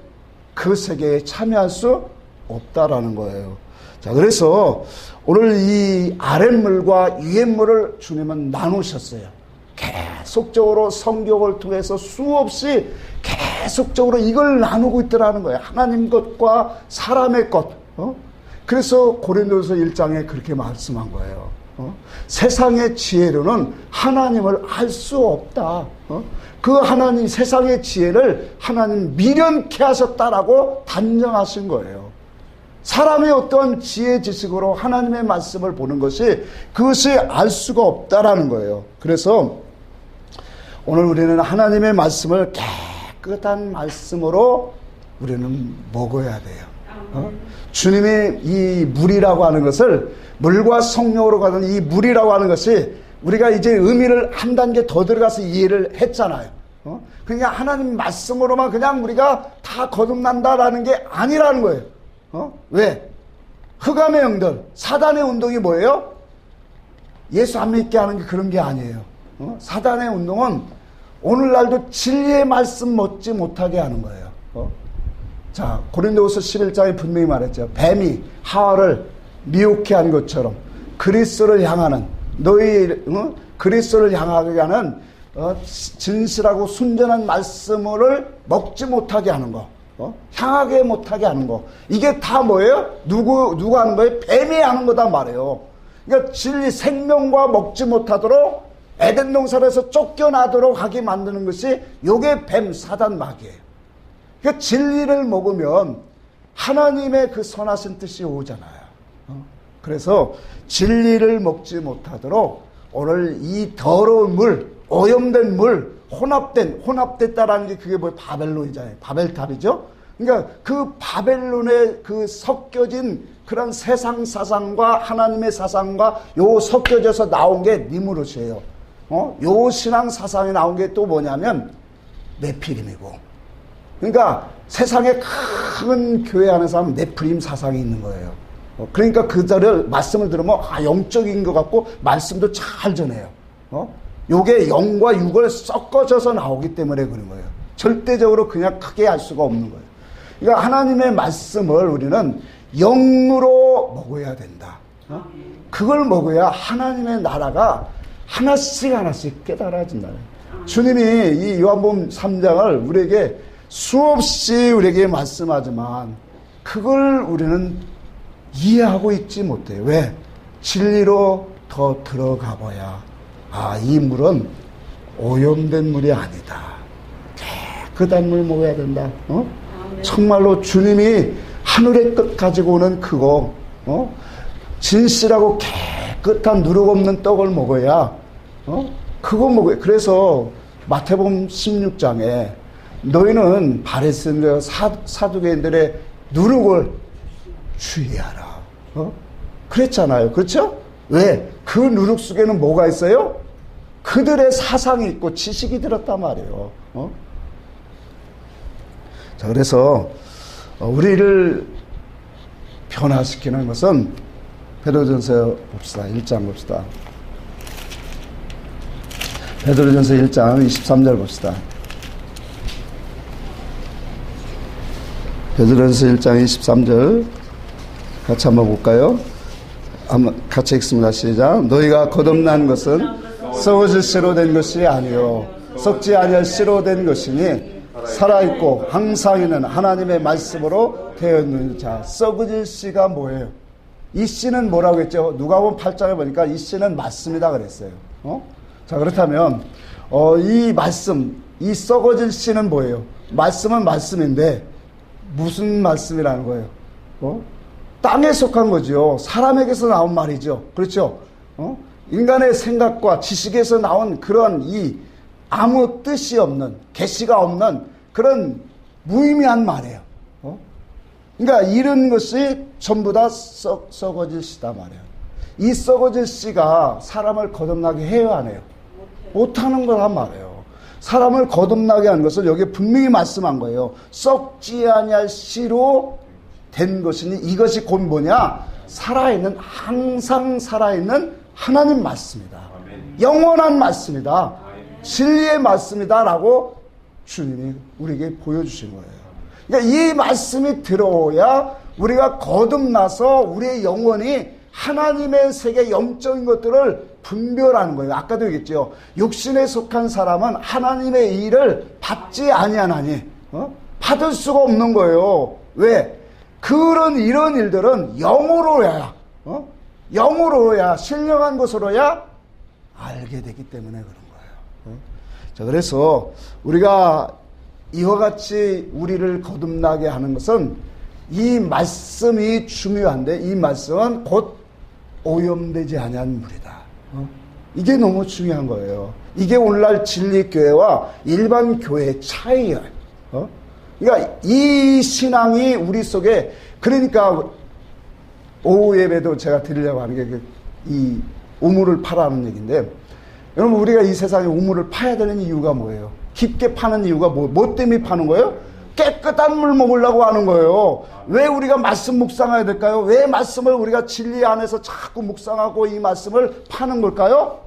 그 세계에 참여할 수 없다라는 거예요. 자, 그래서 오늘 이 아랫물과 위에물을 주님은 나누셨어요. 계속적으로 성경을 통해서 수없이 계속적으로 이걸 나누고 있더라는 거예요. 하나님 것과 사람의 것. 그래서 고린도서 1장에 그렇게 말씀한 거예요. 세상의 지혜로는 하나님을 알 수 없다. 그 하나님, 세상의 지혜를 하나님 미련케 하셨다라고 단정하신 거예요. 사람의 어떤 지혜 지식으로 하나님의 말씀을 보는 것이, 그것이 알 수가 없다라는 거예요. 그래서 오늘 우리는 하나님의 말씀을 깨끗한 말씀으로 우리는 먹어야 돼요. 주님이 이 물이라고 하는 것을, 물과 성령으로 가는 이 물이라고 하는 것이 우리가 이제 의미를 한 단계 더 들어가서 이해를 했잖아요. 그러니까 하나님 말씀으로만 그냥 우리가 다 거듭난다라는 게 아니라는 거예요. 왜? 흑암의 영들, 사단의 운동이 뭐예요? 예수 안 믿게 하는 게 그런 게 아니에요. 사단의 운동은 오늘날도 진리의 말씀 먹지 못하게 하는 거예요. 자, 고린도후서 11장에 분명히 말했죠. 뱀이 하와를 미혹해 한 것처럼 그리스도를 향하는, 그리스도를 향하게 하는 진실하고 순전한 말씀을 먹지 못하게 하는 거, 향하게 못하게 하는 거, 이게 다 뭐예요? 누가 하는 거예요? 뱀이 하는 거다 말이에요. 그러니까 진리, 생명과 먹지 못하도록 에덴 동산에서 쫓겨나도록 하게 만드는 것이 요게 뱀, 사단, 마귀예요. 그러니까 진리를 먹으면 하나님의 그 선하신 뜻이 오잖아요. 그래서 진리를 먹지 못하도록 오늘 이 더러운 물, 오염된 물, 혼합됐다라는 게 그게 뭐예요? 바벨론이잖아요. 바벨탑이죠. 그러니까 그 바벨론의 그 섞여진 그런 세상 사상과 하나님의 사상과 요 섞여져서 나온 게 니무롯이에요. 요 신앙 사상이 나온 게 또 뭐냐면 네피림이고. 그러니까 세상에 큰 교회 안에 사람 네피림 사상이 있는 거예요. 그러니까 그들을 말씀을 들으면 영적인 것 같고 말씀도 잘 전해요. 요게 영과 육을 섞어져서 나오기 때문에 그런 거예요. 절대적으로 그냥 크게 할 수가 없는 거예요. 그러니까 하나님의 말씀을 우리는 영으로 먹어야 된다. 그걸 먹어야 하나님의 나라가 하나씩 하나씩 깨달아진다. 주님이 이 요한복음 3장을 우리에게 수없이 우리에게 말씀하지만 그걸 우리는 이해하고 있지 못해요. 왜? 진리로 더 들어가 봐야 이 물은 오염된 물이 아니다. 깨끗한 물 먹어야 된다. 정말로 주님이 하늘의 끝 가지고 오는 그거, 진실하고 깨끗한 누룩 없는 떡을 먹어야, 그거 먹어야. 그래서 마태복음 16장에 너희는 바리새인들, 사두개인들의 누룩을 주의하라. 그랬잖아요. 그렇죠? 왜? 그 누룩 속에는 뭐가 있어요? 그들의 사상이 있고 지식이 들었단 말이에요. 자, 그래서 우리를 변화시키는 것은 베드로전서 봅시다. 1장 봅시다. 베드로전서 1장 23절 봅시다. 베드로전서 1장 23절 같이 한번 볼까요? 한번 같이 읽습니다. 시작. 너희가 거듭난 것은 썩어질 씨로 된 것이 아니요 썩지 아니할 씨로 된 것이니 살아있고 항상 있는 하나님의 말씀으로 되었는 자. 썩어질 씨가 뭐예요? 이 씨는 뭐라고 했죠? 누가복음 8장에 보니까 이 씨는 말씀이다 그랬어요. 자, 그렇다면 이 말씀, 이 썩어질 씨는 뭐예요? 말씀은 말씀인데 무슨 말씀이라는 거예요? 땅에 속한 거죠. 사람에게서 나온 말이죠. 그렇죠? 인간의 생각과 지식에서 나온 그런 이 아무 뜻이 없는, 계시가 없는 그런 무의미한 말이에요. 그러니까 이런 것이 전부 다 썩어질 씨다 말이에요. 이 썩어질 씨가 사람을 거듭나게 해요, 안 해요? 못하는 거란 말이에요. 사람을 거듭나게 하는 것을 여기에 분명히 말씀한 거예요. 썩지 아니할 씨로 된 것이니 이것이 곧 뭐냐? 살아있는, 항상 살아있는 하나님 말씀이다. 영원한 말씀이다. 진리의 말씀이다라고 주님이 우리에게 보여주신 거예요. 그러니까 이 말씀이 들어오야 우리가 거듭나서 우리의 영혼이 하나님의 세계 영적인 것들을 분별하는 거예요. 아까도 얘기했죠. 육신에 속한 사람은 하나님의 일을 받지 아니하나니 받을 수가 없는 거예요. 왜? 이런 일들은 영으로야 영으로야 신령한 것으로야 알게 되기 때문에 그런 거예요. 자, 그래서 우리가 이와 같이 우리를 거듭나게 하는 것은 이 말씀이 중요한데 이 말씀은 곧 오염되지 아니한 물이다. 이게 너무 중요한 거예요. 이게 오늘날 진리교회와 일반 교회의 차이예요. 그러니까 이 신앙이 우리 속에, 그러니까 오후 예배도 제가 드리려고 하는 게 이 우물을 파라는 얘기인데, 여러분 우리가 이 세상에 우물을 파야 되는 이유가 뭐예요? 깊게 파는 이유가 뭐 때문에 파는 거예요? 깨끗한 물 먹으려고 하는 거예요. 왜 우리가 말씀 묵상해야 될까요? 왜 말씀을 우리가 진리 안에서 자꾸 묵상하고 이 말씀을 파는 걸까요?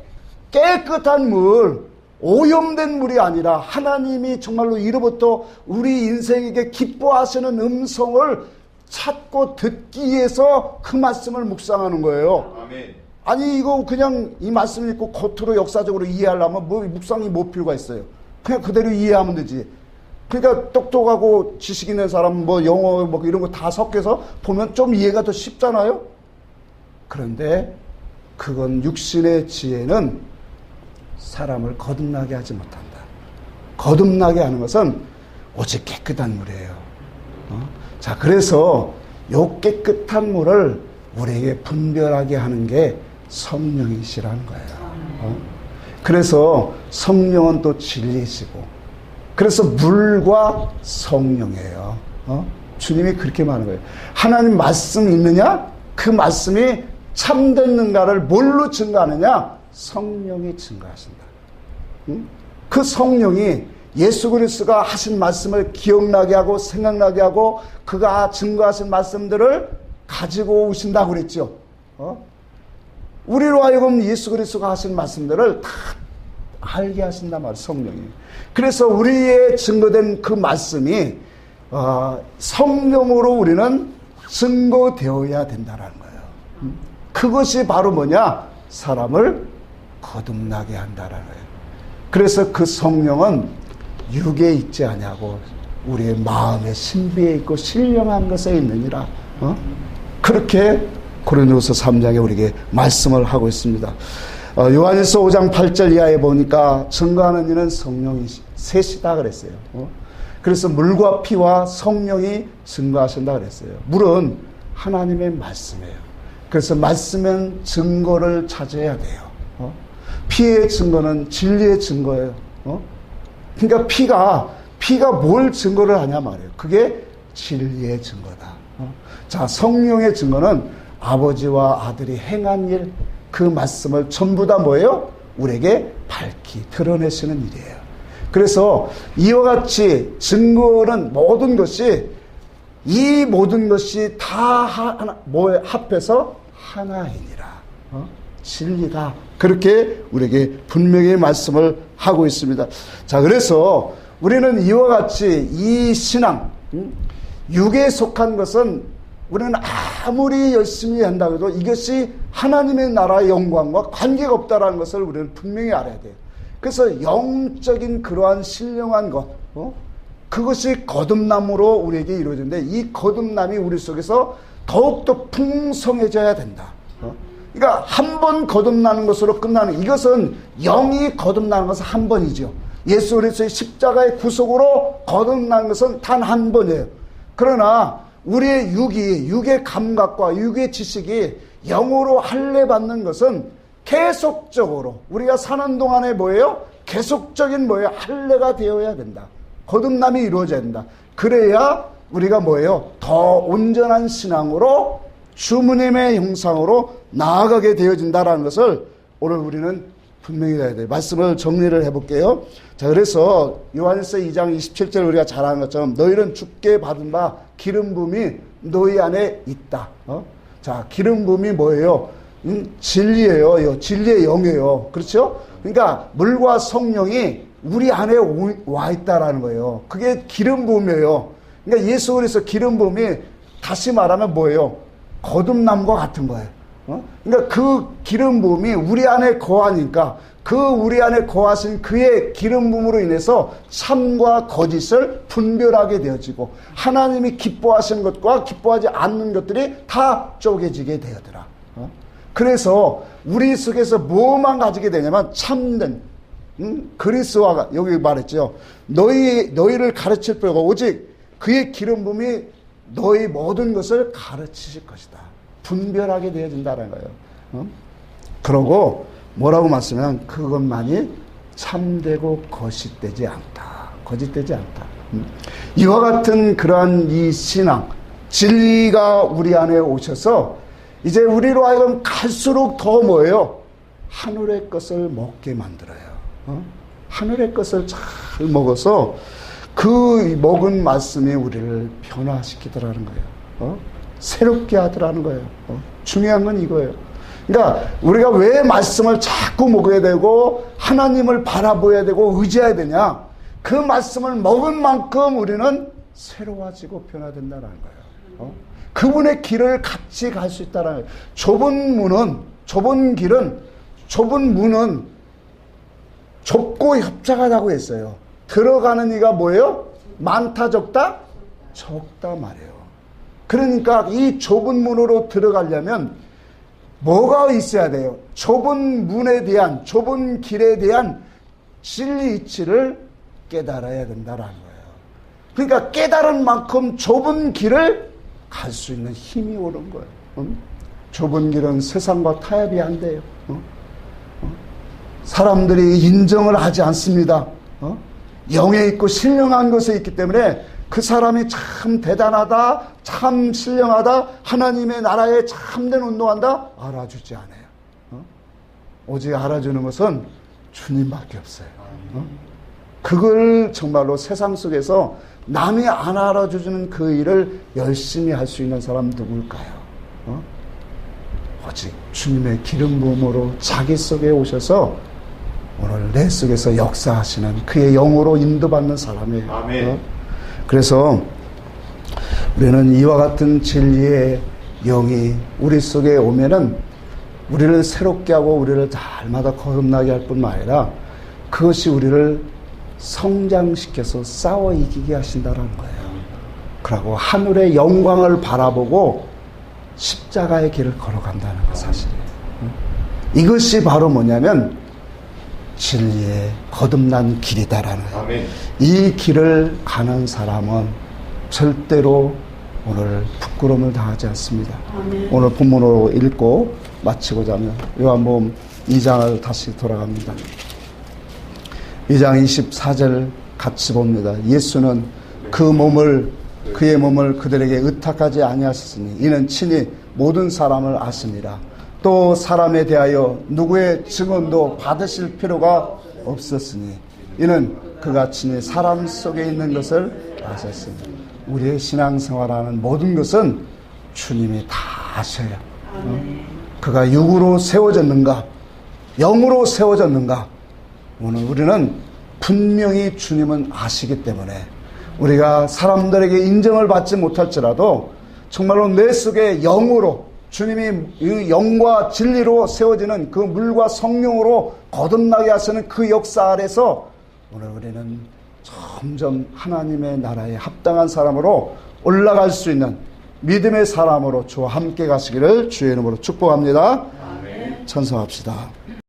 깨끗한 물, 오염된 물이 아니라 하나님이 정말로 이로부터 우리 인생에게 기뻐하시는 음성을 찾고 듣기 위해서 그 말씀을 묵상하는 거예요. 아멘. 아니 이거 그냥 이 말씀을 읽고 겉으로 역사적으로 이해하려면 묵상이 뭐 필요가 있어요? 그냥 그대로 이해하면 되지. 그러니까 똑똑하고 지식 있는 사람 영어 이런 거 다 섞여서 보면 좀 이해가 더 쉽잖아요. 그런데 그건 육신의 지혜는 사람을 거듭나게 하지 못한다. 거듭나게 하는 것은 오직 깨끗한 물이에요. 자, 그래서 요 깨끗한 물을 우리에게 분별하게 하는 게 성령이시라는 거예요. 그래서 성령은 또 진리시고, 그래서 물과 성령이에요. 주님이 그렇게 말하는 거예요. 하나님 말씀 있느냐? 그 말씀이 참됐는가를 뭘로 증거하느냐? 성령이 증거하신다. 그 성령이 예수 그리스도가 하신 말씀을 기억나게 하고 생각나게 하고 그가 증거하신 말씀들을 가지고 오신다고 그랬죠. 우리로 하여금 예수 그리스도가 하신 말씀들을 다 알게 하신단 말이에요, 성령이. 그래서 우리의 증거된 그 말씀이 성령으로 우리는 증거되어야 된다는 거예요. 그것이 바로 뭐냐? 사람을 거듭나게 한다는 거예요. 그래서 그 성령은 육에 있지 아니하고 우리의 마음의 신비에 있고 신령한 것에 있느니라. 그렇게 고린도서 3장에 우리에게 말씀을 하고 있습니다. 요한일서 5장 8절 이하에 보니까 증거하는 이는 성령이 셋이다 그랬어요. 그래서 물과 피와 성령이 증거하신다 그랬어요. 물은 하나님의 말씀이에요. 그래서 말씀은 증거를 찾아야 돼요. 피의 증거는 진리의 증거예요. 그러니까 피가 뭘 증거를 하냐 말이에요. 그게 진리의 증거다. 자, 성령의 증거는 아버지와 아들이 행한 일, 그 말씀을 전부 다 뭐예요? 우리에게 밝히 드러내시는 일이에요. 그래서 이와 같이 증거는 모든 것이 다 합해서 하나이니라. 진리다. 그렇게 우리에게 분명히 말씀을 하고 있습니다. 자, 그래서 우리는 이와 같이 이 신앙, 육에 속한 것은 우리는 아무리 열심히 한다고 해도 이것이 하나님의 나라의 영광과 관계가 없다는 것을 우리는 분명히 알아야 돼요. 그래서 영적인 그러한 신령한 것, 그것이 거듭남으로 우리에게 이루어지는데 이 거듭남이 우리 속에서 더욱더 풍성해져야 된다. 그러니까 한 번 거듭나는 것으로 끝나는, 이것은 영이 거듭나는 것은 한 번이죠. 예수 그리스도의 십자가의 구속으로 거듭나는 것은 단 한 번이에요. 그러나 우리의 육의 감각과 육의 지식이 영으로 할례받는 것은 계속적으로 우리가 사는 동안에 뭐예요? 계속적인 뭐예요? 할례가 되어야 된다. 거듭남이 이루어져야 된다. 그래야 우리가 뭐예요? 더 온전한 신앙으로 주님의 형상으로 나아가게 되어진다라는 것을 오늘 우리는 분명히 해야 돼요. 말씀을 정리를 해볼게요. 자, 그래서 요한일서 2장 27절 우리가 잘 아는 것처럼 너희는 주께 받은 바 기름 부음이 너희 안에 있다. 자, 기름 부음이 뭐예요? 진리예요. 진리의 영이에요. 그렇죠? 그러니까 물과 성령이 우리 안에 와 있다라는 거예요. 그게 기름 부음이에요. 그러니까 예수 그리스도 기름 부음이 다시 말하면 뭐예요? 거듭남과 같은 거예요. 그러니까 그 기름 부음이 우리 안에 거하니까 그 우리 안에 거하신 그의 기름 부음으로 인해서 참과 거짓을 분별하게 되어지고 하나님이 기뻐하시는 것과 기뻐하지 않는 것들이 다 쪼개지게 되더라. 그래서 우리 속에서 뭐만 가지게 되냐면 참된 그리스도가 여기 말했죠. 너희를 가르칠 필요가 오직 그의 기름 부음이 너희 모든 것을 가르치실 것이다. 분별하게 되어진다는 거예요. 그러고 뭐라고 말씀하면 그것만이 참되고 거짓되지 않다. 거짓되지 않다. 이와 같은 그러한 이 신앙, 진리가 우리 안에 오셔서 이제 우리로 하여금 갈수록 더 뭐예요? 하늘의 것을 먹게 만들어요. 하늘의 것을 잘 먹어서 그 먹은 말씀이 우리를 변화시키더라는 거예요. 새롭게 하더라는 거예요. 중요한 건 이거예요. 그러니까 우리가 왜 말씀을 자꾸 먹어야 되고 하나님을 바라보아야 되고 의지해야 되냐? 그 말씀을 먹은 만큼 우리는 새로워지고 변화된다는 거예요. 그분의 길을 같이 갈 수 있다는 거예요. 좁은 문은 좁고 협착하다고 했어요. 들어가는 이가 뭐예요? 많다 적다? 적다 말이에요. 그러니까 이 좁은 문으로 들어가려면 뭐가 있어야 돼요? 좁은 문에 대한, 좁은 길에 대한 진리 이치를 깨달아야 된다라는 거예요. 그러니까 깨달은 만큼 좁은 길을 갈 수 있는 힘이 오는 거예요. 좁은 길은 세상과 타협이 안 돼요. 사람들이 인정을 하지 않습니다. 영에 있고 신령한 것에 있기 때문에 그 사람이 참 대단하다, 참 신령하다, 하나님의 나라에 참된 운동한다 알아주지 않아요. 오직 알아주는 것은 주님밖에 없어요. 그걸 정말로 세상 속에서 남이 안 알아주는 그 일을 열심히 할 수 있는 사람 누굴까요? 오직 주님의 기름 부음으로 자기 속에 오셔서 오늘 내 속에서 역사하시는 그의 영으로 인도받는 사람이에요. 아멘. 그래서 우리는 이와 같은 진리의 영이 우리 속에 오면은 우리를 새롭게 하고 우리를 날마다 거듭나게 할 뿐만 아니라 그것이 우리를 성장시켜서 싸워 이기게 하신다는 거예요. 그리고 하늘의 영광을 바라보고 십자가의 길을 걸어간다는 것 사실이에요. 이것이 바로 뭐냐면 진리의 거듭난 길이다라는 거예요. 아멘. 이 길을 가는 사람은 절대로 오늘 부끄러움을 당하지 않습니다. 아멘. 오늘 본문으로 읽고 마치고자 하면 요한복음 2장을 다시 돌아갑니다. 2장 24절 같이 봅니다. 예수는 그의 몸을 그들에게 의탁하지 아니하셨으니 이는 친히 모든 사람을 아십니다. 또 사람에 대하여 누구의 증언도 받으실 필요가 없었으니 이는 그가 친히 사람 속에 있는 것을 아셨습니다. 우리의 신앙생활하는 모든 것은 주님이 다 아셔요. 그가 육으로 세워졌는가 영으로 세워졌는가 오늘 우리는 분명히 주님은 아시기 때문에 우리가 사람들에게 인정을 받지 못할지라도 정말로 내 속에 영으로 주님이 영과 진리로 세워지는 그 물과 성령으로 거듭나게 하시는 그 역사 아래서 오늘 우리는 점점 하나님의 나라에 합당한 사람으로 올라갈 수 있는 믿음의 사람으로 주와 함께 가시기를 주의 이름으로 축복합니다. 아멘. 찬송합시다.